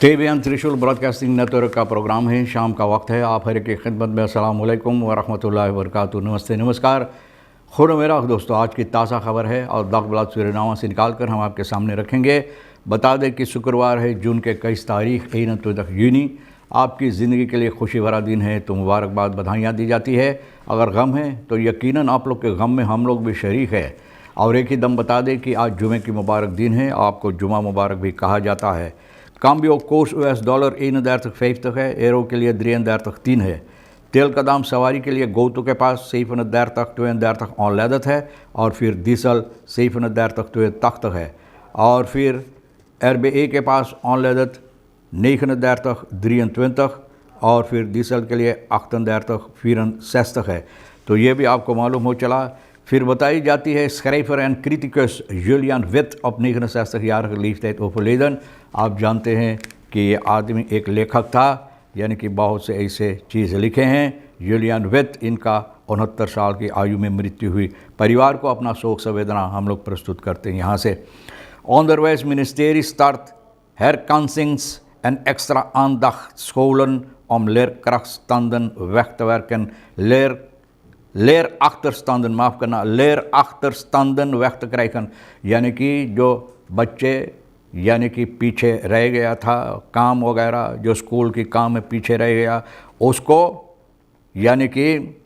Tebyan त्रिशूल broadcasting network का programme है। शाम का वक्त है। आप हर की खिदमत में अस्सलाम वालेकुम व रहमतुल्लाहि व बरकातुहू। नमस्ते नमस्कार। खुद मेरा दोस्तों, आज की ताज़ा खबर है और दागबलात सूरनामा से निकाल कर हम आपके सामने रखेंगे। बता दें कि शुक्रवार है, जून के 21 तारीख ईन यूनी। आपकी ज़िंदगी के लिए खुशी भरा दिन है तो मुबारकबाद, बधाइयाँ दी जाती है। अगर गम है तो यकीनन आप लोग के गम में हम लोग भी शरीक है। और एक ही दम बता दें कि आज जुमे की मुबारक दिन है, आपको जुमा मुबारक भी कहा जाता है। काम्बियो कोर्स US डॉलर 31,50 है। एरो के लिए 33 है। तेल का दाम सवारी के लिए गोतु के पास 32 ऑनलेदत है और फिर डीजल 32 है। और फिर RBA के पास ऑनलेदत 39 और फिर डीजल के लिए 38 है। तो ये भी आपको मालूम हो चला। फिर बताई जाती है स्क्राइफर एंड क्रिटिकस जूलियन विथ ऑफ 69 jaar लीफ्टेड ओपलेदन। आप जानते हैं कि ये आदमी एक लेखक था, यानी कि बहुत से ऐसे चीज़ लिखे हैं। जूलियन विथ, इनका 69 साल की आयु में मृत्यु हुई। परिवार को अपना शोक संवेदना हम लोग प्रस्तुत करते हैं यहाँ से। Onderwijs ministerie start herkansings en extra aandacht scholen om leerkrachtstanden weg te werken. leerachterstanden माफ़ करना, leerachterstanden weg te krijgen, यानी कि जो बच्चे यानी कि पीछे रह गया था काम वगैरह, जो स्कूल की काम में पीछे रह गया, उसको यानी कि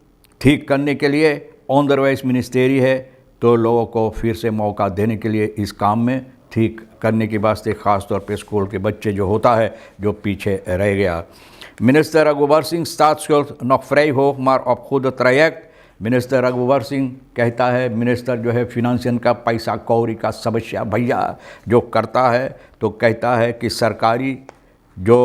ठीक करने के लिए ऑनरवाइज मिनिस्ट्री है। तो लोगों को फिर से मौका देने के लिए इस काम में ठीक करने के वास्ते ख़ास तौर पे स्कूल के बच्चे जो होता है जो पीछे रह गया। मिनिस्टर रघुवर सिंह स्टाट्सschuld nog vrij hoog maar op goede traject। Minister रघुवर सिंह कहता है, मिनिस्टर जो है फिनेंशियल का, पैसा कौड़ी का समस्या भैया जो करता है, तो कहता है कि सरकारी जो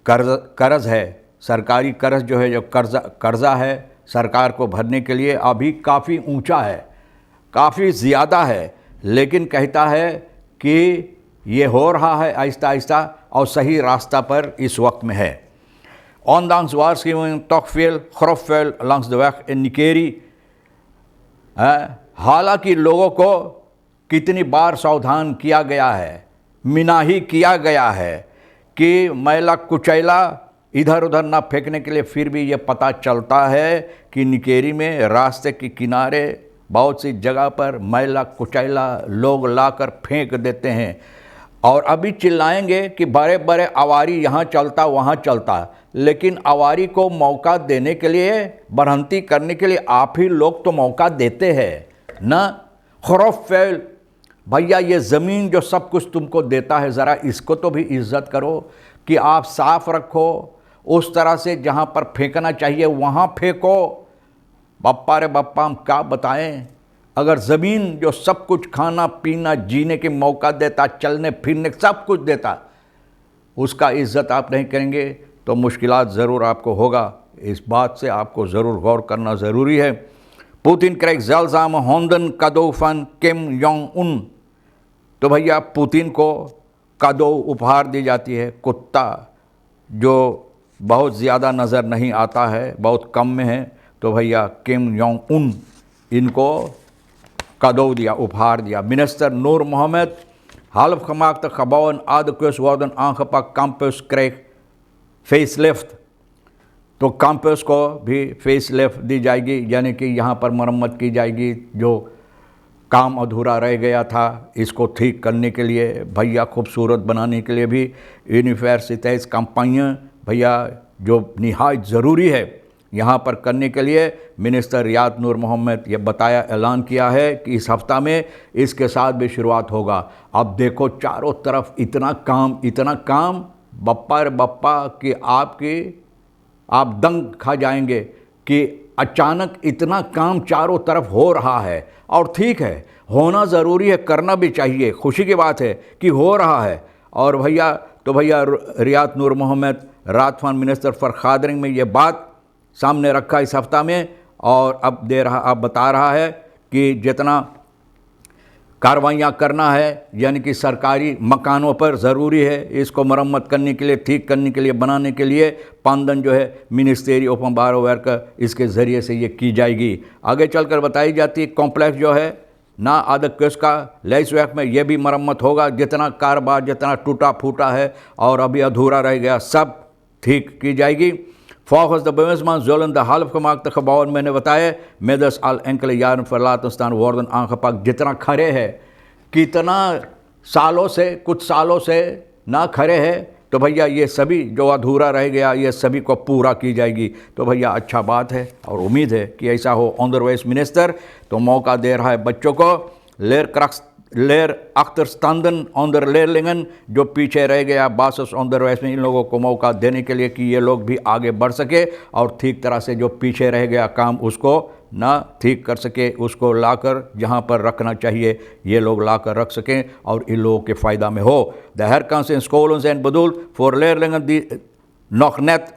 कर्ज है, सरकारी कर्ज जो है, जो कर्जा है सरकार को भरने के लिए अभी काफ़ी ऊंचा है, काफ़ी ज़्यादा है। लेकिन कहता है कि ये हो रहा है आहिस्ता आहिस्ता और सही रास्ता पर इस वक्त में है। Ondanks waarschuwingen toch veel grofvuil langs de weg in Nikeri। हालांकि लोगों को कितनी बार सावधान किया गया है, मिनाही किया गया है कि मैला कुचैला इधर उधर ना फेंकने के लिए, फिर भी ये पता चलता है कि निकेरी में रास्ते के किनारे बहुत सी जगह पर मैला कुचैला लोग लाकर फेंक देते हैं। और अभी चिल्लाएंगे कि बड़े बड़े आवारी यहाँ चलता वहाँ चलता, लेकिन आवारी को मौका देने के लिए, बढ़ंती करने के लिए आप ही लोग तो मौका देते हैं ना। खौफ फैल भैया, ये ज़मीन जो सब कुछ तुमको देता है, ज़रा इसको तो भी इज्जत करो कि आप साफ रखो, उस तरह से जहाँ पर फेंकना चाहिए वहाँ फेंको। बप्पा रे बप्पा, हम क्या बताएं। अगर ज़मीन जो सब कुछ खाना पीना जीने के मौका देता, चलने फिरने सब कुछ देता, उसका इज़्ज़त आप नहीं करेंगे तो मुश्किलात ज़रूर आपको होगा। इस बात से आपको ज़रूर गौर करना ज़रूरी है। Putin krijgt zeldzame honden cadeau van Kim Jong Un. तो भैया पुतिन को कादो उपहार दी जाती है, कुत्ता जो बहुत ज़्यादा नज़र नहीं आता है, बहुत कम में है। तो भैया किम जोंग उन इनको cadeau दिया, उपहार दिया। Minister Noor Mohammed half gemaakte gebouwen adequaat worden aangepakt, campus krijgt facelift. तो कैंपस को भी फेसलिफ्ट दी जाएगी, यानी कि यहाँ पर मरम्मत की जाएगी। जो काम अधूरा रह गया था इसको ठीक करने के लिए, भैया खूबसूरत बनाने के लिए भी यूनिवर्सिटीज़ कंपनियाँ भैया जो निहायत ज़रूरी है यहाँ पर करने के लिए। मिनिस्टर रियाद नूर मोहम्मद ये बताया, ऐलान किया है कि इस हफ्ता में इसके साथ भी शुरुआत होगा। अब देखो चारों तरफ इतना काम बप्पा रे बप्पा कि आप दंग खा जाएंगे कि अचानक इतना काम चारों तरफ हो रहा है। और ठीक है, होना ज़रूरी है, करना भी चाहिए, खुशी की बात है कि हो रहा है। और भैया रियाद नूर मोहम्मद रातफान मिनिस्टर फॉर खादरिंग में ये बात सामने रखा इस हफ्ता में, और अब बता रहा है कि जितना कार्रवाइयाँ करना है, यानी कि सरकारी मकानों पर ज़रूरी है, इसको मरम्मत करने के लिए, ठीक करने के लिए, बनाने के लिए पांदन जो है मिनिस्ट्री ओपन बारोवेर का इसके ज़रिए से ये की जाएगी। आगे चलकर बताई जाती है कॉम्प्लेक्स जो है ना आदक किसका लेस वैक में ये भी मरम्मत होगा, जितना कारोबार जितना टूटा फूटा है और अभी अधूरा रह गया सब ठीक की जाएगी। Volgens de bewindsman zullen de halfgemaakte gebouwen, मैंने बताया, middels al enkele jaren verlaten staan worden aangepakt। जितना खरे है, कितना सालों से, कुछ सालों से ना खरे है, तो भैया ये सभी जो अधूरा रह गया ये सभी को पूरा की जाएगी। तो भैया अच्छा बात है और उम्मीद है कि ऐसा हो। ऑनरवाइज मिनिस्टर तो मौका दे रहा है बच्चों को। लेर अख्तरस्तांदन ऑनर लेरलिंगन जो पीछे रह गया बासस ऑनरवाइज में, इन लोगों को मौका देने के लिए कि ये लोग भी आगे बढ़ सके और ठीक तरह से जो पीछे रह गया काम उसको ना ठीक कर सके, उसको लाकर जहाँ पर रखना चाहिए ये लोग लाकर रख सकें और इन लोगों के फ़ायदा में हो। The herkansen scholen zijn bedoeld voor leerlingen die nog net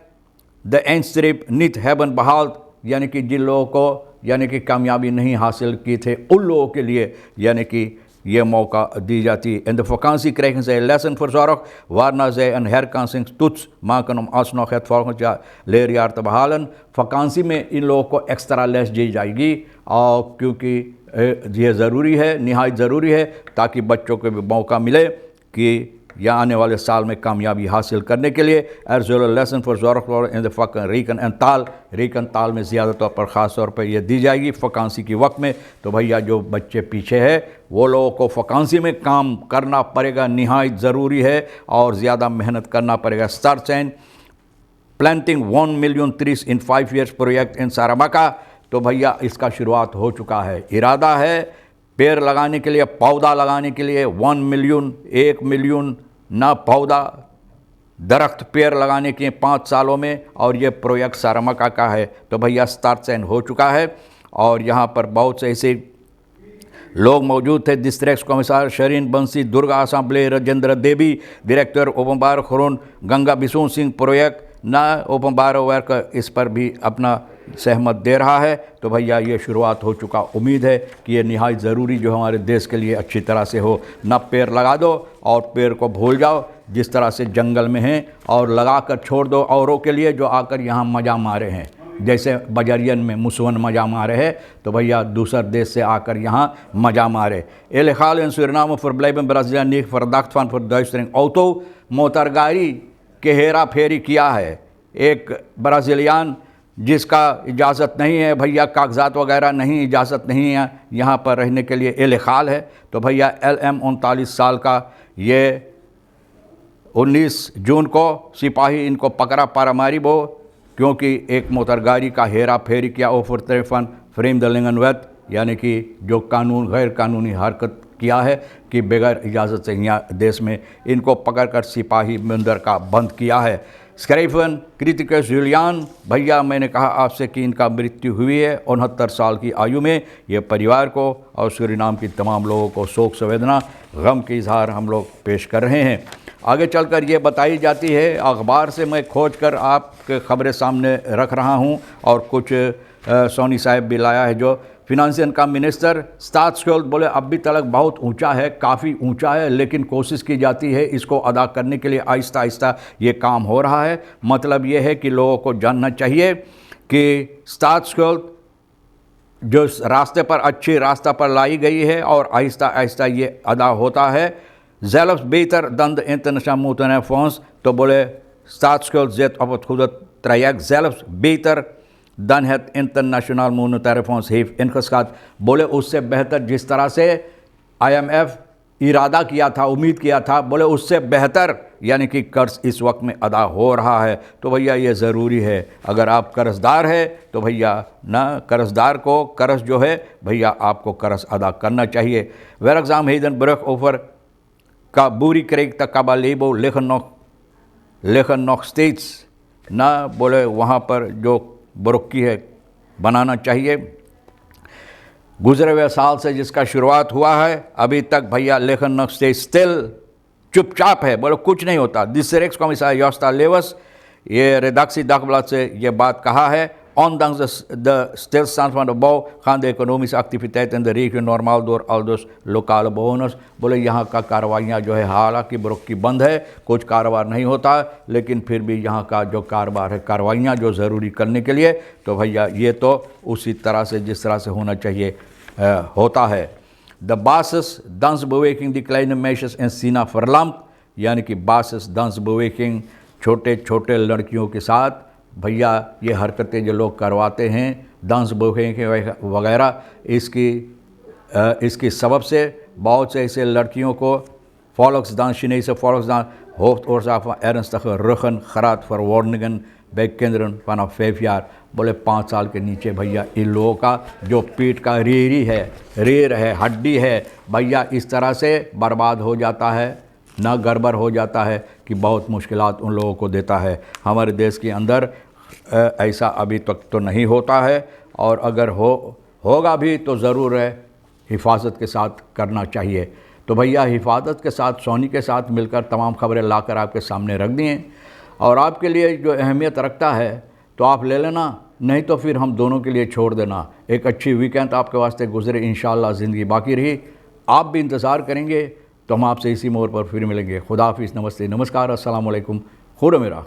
de eindstreep niet hebben behaald, यानी कि जिन लोगों को यानी कि कामयाबी नहीं हासिल की थे उन लोगों के लिए यानी कि ये मौका दी जाती। In de vakantie krijgen zij lessen verzorgd waarna zij een herkansingstoets maken om alsnog het volgende leerjaar te behalen। vakantie में इन लोगों को एक्स्ट्रा लेस दी जाएगी और क्योंकि ये ज़रूरी है, निहायत ज़रूरी है, ताकि बच्चों को भी मौका मिले कि या आने वाले साल में कामयाबी हासिल करने के लिए। Er zullen lessen verzorgd worden in de vakken rekenen en taal। Reckon ताल में ज़्यादा तौर पर ख़ास तौर पर यह दी जाएगी वकांसी के वक्त में। तो भैया जो बच्चे पीछे है वो लोगों को वकांसी में काम करना पड़ेगा, निहायत ज़रूरी है और ज़्यादा मेहनत करना पड़ेगा। Start and planting 1 million trees in 5 years project in Saramacca. तो भैया इसका शुरुआत हो चुका है। इरादा है पेड़ लगाने के लिए, पौधा लगाने के लिए 1 million 1 million ना पौधा दरख्त पेड़ लगाने के 5 सालों में, और ये प्रोजेक्ट सारामाका का है। तो भैया स्टार्ट साइन हो चुका है और यहाँ पर बहुत से ऐसे लोग मौजूद थे। डिस्ट्रिक्ट कमिश्नर शरीन बंसी, दुर्गा असेंबली राजेंद्र देवी, डायरेक्टर ओपनबार खरून गंगा बिशुन सिंह प्रोजेक्ट ना ओपनबार वर्क इस पर भी अपना सहमत दे रहा है। तो भैया ये शुरुआत हो चुका। उम्मीद है कि ये निहायत ज़रूरी जो हमारे देश के लिए अच्छी तरह से हो। ना पेड़ लगा दो और पेड़ को भूल जाओ जिस तरह से जंगल में हैं, और लगा कर छोड़ दो औरों के लिए जो आकर यहाँ मज़ा मारे हैं, जैसे बजरियन में मुसवन मज़ा मारे है, तो भैया दूसर देश से आकर यहाँ मज़ा मारे। इलेगाल इन Suriname verblijven Braziliaan niet verdacht van verduistering auto। मोटरगाड़ी के हेरा फेरी किया है एक ब्राज़ीलियान जिसका इजाज़त नहीं है भैया, कागजात वगैरह नहीं, इजाज़त नहीं है यहाँ पर रहने के लिए, इलेगाल है। तो भैया LM 39 साल का ये 19 जून को सिपाही इनको पकड़ा पारामारीबो, क्योंकि एक मोटरगाड़ी का हेरा फेरी किया ओफर त्रेफन फ्रेम दलिंगनवत, यानी कि जो कानून गैर कानूनी हरकत किया है कि बगैर इजाज़त से यहाँ देश में इनको पकड़कर सिपाही मंदिर का बंद किया है। स्क्राइफन क्रिटिकस जुलियान, भैया मैंने कहा आपसे कि इनका मृत्यु हुई है 69 साल की आयु में। ये परिवार को और सूरीनाम की तमाम लोगों को शोक संवेदना गम की इजहार हम लोग पेश कर रहे हैं। आगे चलकर ये बताई जाती है, अखबार से मैं खोज कर आपके खबरें सामने रख रहा हूँ और कुछ सोनी साहब भी लाया है जो फिनंसियन का मिनिस्टर स्टाट्सस्कुल्ड बोले अभी तक बहुत ऊंचा है, काफ़ी ऊंचा है, लेकिन कोशिश की जाती है इसको अदा करने के लिए आहिस्ता आहिस्ता ये काम हो रहा है। मतलब ये है कि लोगों को जानना चाहिए कि स्टाट्सस्कुल्ड जो रास्ते पर अच्छी रास्ता पर लाई गई है और आहिस्ता आहिस्ता ये अदा होता है। zelfs beter dan de internationale monetaire fonds। तो बोले staatsschuld zit op het goede traject, zelfs beter dan het internationaal monetaire fonds heeft ingeschat। बोले उससे बेहतर जिस तरह से IMF इरादा किया था, उम्मीद किया था, बोले उससे बेहतर यानी कि कर्ज इस वक्त में अदा हो रहा है। तो भैया ये ज़रूरी है, अगर आप कर्जदार है तो भैया ना कर्जदार को कर्ज जो है भैया आपको कर्ज अदा करना चाहिए। werkzaam heden brug over Kaburi kreeg de Kabalebo liggen nog steeds ना, बोले वहाँ पर जो बरुक्की है बनाना चाहिए। गुजरे हुए साल से जिसका शुरुआत हुआ है अभी तक भैया लेखन nog steeds स्टिल चुपचाप है, बोले कुछ नहीं होता। डिस्ट्रिक्ट कमिश्नर Josta Leeuwers ये redactie dagblad से ये बात कहा है। Ondanks de stilstand van de bouw gaan de economische activiteiten in de regio normaal door, aldus lokale bewoners। बोले यहाँ का कार्रवाइयाँ जो है हालांकि बरुक्की बंद है, कुछ कारोबार नहीं होता, लेकिन फिर भी यहाँ का जो कारोबार है, कार्रवाइयाँ जो ज़रूरी करने के लिए, तो भैया ये तो उसी तरह से जिस तरह से होना चाहिए होता है। द बासिस dansbeweging die kleine meisjes in China verlamd, यानी कि बासिस dansbeweging छोटे छोटे लड़कियों के साथ भैया ये हरकतें जो लोग करवाते हैं dansbeweging वगैरह, इसकी सबब से बहुत से ऐसे लड़कियों को Volksdans, Chinese Volksdans, Hoofdoorzaak van ernstige ruggengraat verwondingen bij kinderen vanaf 5 jaar। बोले 5 साल के नीचे भैया इन लोगों का जो पीठ का रीढ़ है हड्डी है भैया इस तरह से बर्बाद हो जाता है, ना गड़बड़ हो जाता है कि बहुत मुश्किलात उन लोगों को देता है। हमारे देश के अंदर ऐसा अभी तक तो नहीं होता है, और अगर होगा भी तो ज़रूर है हिफाजत के साथ करना चाहिए। तो भैया हिफाजत के साथ सोनी के साथ मिलकर तमाम खबरें लाकर आपके सामने रख दी हैं, और आपके लिए जो अहमियत रखता है तो आप ले लेना, नहीं तो फिर हम दोनों के लिए छोड़ देना। एक अच्छी वीकेंड आपके वास्ते गुजरे, इंशाअल्लाह ज़िंदगी बाकी रही, आप भी इंतज़ार करेंगे तो हम आपसे इसी मोड़ पर फिर मिलेंगे। खुदा हाफिज़, नमस्ते, नमस्कार, अस्सलाम वालेकुम, खुदा मेरा।